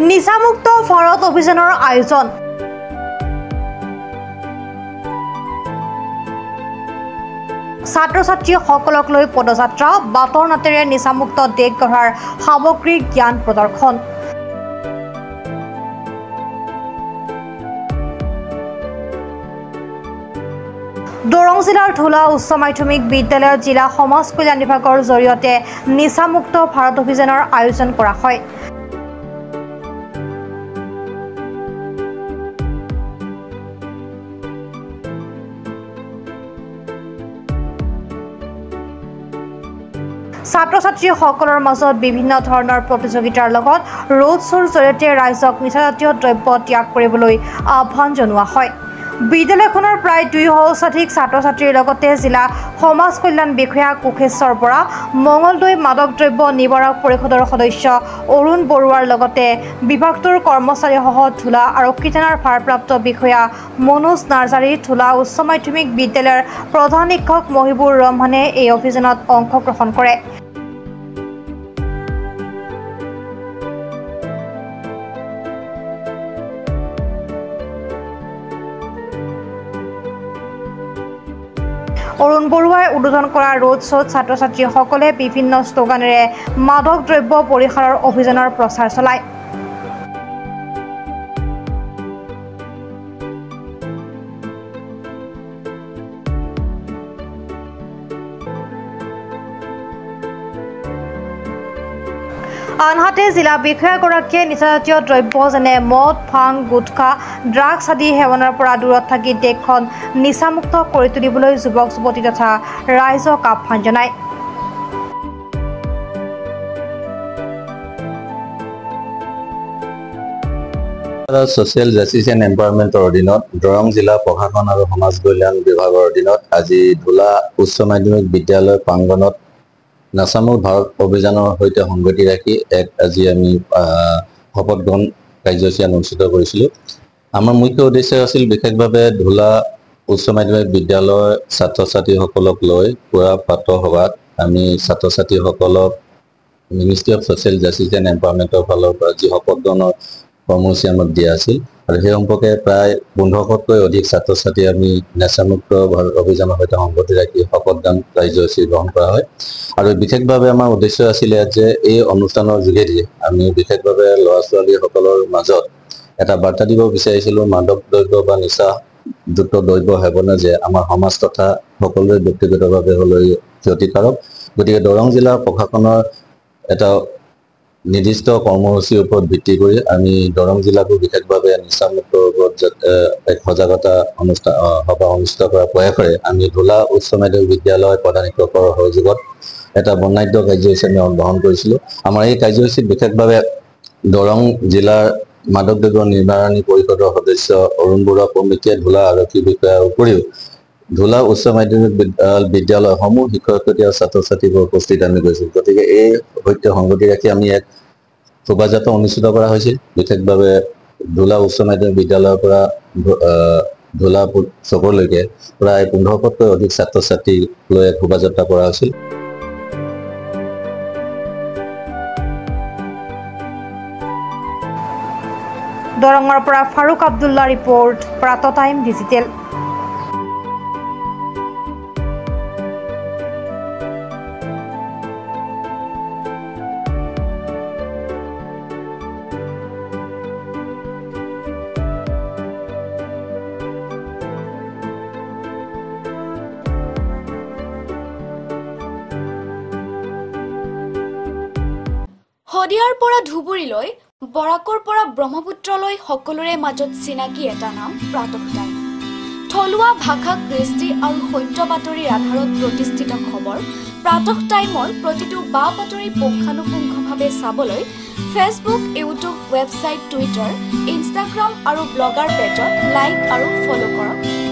নিচামুক্ত ভাৰত অভিযানৰ আয়োজন ছাত্ৰ-ছাত্ৰীসকলক লৈ পদযাত্ৰা বাটৰ নাটেৰে নিচামুক্ত দেশ গঢ়াৰ সামগ্ৰিক জ্ঞান প্ৰদৰ্শন দৰং জিলাৰ ধুলা উচ্চ মাধ্যমিক বিদ্যালয়ৰ জিলা সমাজ কল্যাণ বিভাগৰ জৰিয়তে নিচামুক্ত ভাৰত অভিযানৰ আয়োজন কৰা হয় ছাত্ৰ-ছাত্ৰীসকলৰ মাজত বিভিন্ন ধৰণৰ প্ৰতিযোগিতাৰ লগত ৰোড শ্ব'ৰ জৰিয়তে ৰাইজক নিচাজাতীয় দ্ৰব্য ত্যাগ কৰিবলৈ আহ্বান জনোৱা হয় বিদ্যালয়খনৰ প্ৰায় 200 অধিক ছাত্ৰ-ছাত্ৰীৰ লগতে জিলা সমাজ কল্যাণ বিষয়া কোখেশ্বৰ বৰা মঙলদৈ মাদক দ্ৰব্য নিবাৰক পৰিষদৰ সদস্য অৰুণ বৰুৱাৰ লগতে বিভাগটোৰ কৰ্মচাৰীসহ ধুলা আৰক্ষী থানাৰ ভাৰপ্ৰাপ্ত বিষয়া মনোজ নাৰ্জাৰী ধুলা উচ্চ মাধ্যমিক বিদ্যালয়ৰ প্ৰধান শিক্ষক মহিবুৰ ৰহমানে এই অভিযানত অংশগ্ৰহণ কৰে অৰুণ বৰুৱাই উদ্বোধন কৰা ৰোড শ্ব'ত ছাত্ৰ-ছাত্ৰীসকলে বিভিন্ন শ্লোগানেৰে মাদক দ্ৰব্য পৰিহাৰৰ অভিযানৰ প্ৰচাৰ চলায় আনহাতে জিলা বিষয়াগৰাকীয়ে নিচাজাতীয় দ্ৰব্য যেনে মদ ভাং গুটখা ড্ৰাগছ আদি সেৱনৰ পৰা দূৰত থাকি দেশখন নিচামুক্ত কৰি তুলিবলৈ যুৱক যুৱতী তথা ৰাইজক আহ্বান জনায় সোশ্যাল জাস্টিস এণ্ড এম্পাৱাৰমেণ্টৰ অধীনত দৰং জিলা প্ৰশাসন আৰু সমাজ কল্যাণ বিভাগৰ অধীনত আজি ধুলা উচ্চ মাধ্যমিক বিদ্যালয় প্ৰাংগণত নাচামুক্ত ভাৰত অভিযানৰ সৈতে সংগতি ৰাখি আজি আমি শপত গ্ৰহণ কাৰ্যসূচী অনুষ্ঠিত কৰিছিলোঁ আমাৰ মুখ্য উদ্দেশ্য আছিল বিশেষভাৱে ধুলা উচ্চ মাধ্যমিক বিদ্যালয়ৰ ছাত্ৰ-ছাত্ৰীসকলক লৈ পুৰা প্ৰাতঃ সভাত আমি ছাত্ৰ-ছাত্ৰীসকলক ministry of social justice and এম্পাৱাৰমেণ্টৰ ফালৰ পৰা যি শপত গ্ৰহণৰ কৰ্মসূচী আমাক দিয়া আছিল আৰু সেই সম্পৰ্কে প্ৰায় 1500তকৈ অধিক ছাত্ৰ-ছাত্ৰী আমি নিচামুক্ত ভাৰত অভিযানৰ সৈতে সংগতি ৰাখি শপত গ্ৰহণ কাৰ্যসূচী গ্ৰহণ কৰা হয় আৰু বিশেষভাৱে আমাৰ উদ্দেশ্য আছিল যে এই অনুষ্ঠানৰ যোগেদি আমি বিশেষভাৱে ল'ৰা-ছোৱালীসকলৰ মাজত এটা বাৰ্তা দিব বিচাৰিছিলোঁ মাদক দ্ৰব্য বা নিচাযুক্ত দ্ৰব্য সেৱনে যে আমাৰ সমাজ তথা সকলোৰে ব্যক্তিগতভাৱে হ'লেও ক্ষতিকাৰক গতিকে দৰং জিলাৰ প্ৰশাসনৰ এটা নিৰ্দিষ্ট কৰ্মসূচীৰ ওপৰত ভিত্তি কৰি আমি দৰং জিলাকো বিশেষভাৱে নিচামুক্ত ওপৰত এক সজাগতা সভা অনুষ্ঠিত কৰাৰ প্ৰয়াসৰে আমি ধুলা উচ্চ মাধ্যমিক বিদ্যালয় প্ৰধান শিক্ষকৰ সহযোগত এটা বৰ্ণাঢ্য কাৰ্যসূচী আমি গ্ৰহণ কৰিছিলোঁ আমাৰ এই কাৰ্যসূচীত বিশেষভাৱে দৰং জিলাৰ মাদক দ্ৰব্য নিবাৰণী পৰিষদৰ সদস্য অৰুণ বৰুৱা কমিটিয়ে ধুলা আৰক্ষী বিষয়াৰ উপৰিও ধুলা উচ্চ মাধ্যমিক বিদ্যালয় সমূহ শিক্ষক-শিক্ষয়িত্ৰী আৰু ছাত্ৰ-ছাত্ৰীবোৰ উপস্থিত আমি গৈছিল গতিকে এই সৈতে সংগতি ৰাখি আমি এক শোভাযাত্ৰা অনুষ্ঠিত কৰা হৈছিল বিশেষভাৱে ধুলা উচ্চ মাধ্যমিক বিদ্যালয়ৰ পৰা ধুলা চকলৈকে প্ৰায় 1500তকৈ অধিক ছাত্ৰ-ছাত্ৰী লৈ এক শোভাযাত্ৰা কৰা হৈছিল দৰঙৰ পৰা ফাৰুক আব্দুল্লাহ ৰিপৰ্ট প্ৰাত টাইম ডিজিটেল শদিয়াৰ পৰা ধুবুৰীলৈ বৰাকৰ পৰা ব্ৰহ্মপুত্ৰলৈ সকলোৰে মাজত চিনাকি এটা নাম প্ৰাতঃ টাইম থলুৱা ভাষা কৃষ্টি আৰু সত্য বাতৰিৰ আধাৰত প্ৰতিষ্ঠিত খবৰ প্ৰাতঃ টাইমৰ প্ৰতিটো বা বাতৰি পুংখানুপুংখভাৱে চাবলৈ Facebook YouTube website Twitter Instagram আৰু ব্লগাৰ পেজত লাইক আৰু ফলো কৰক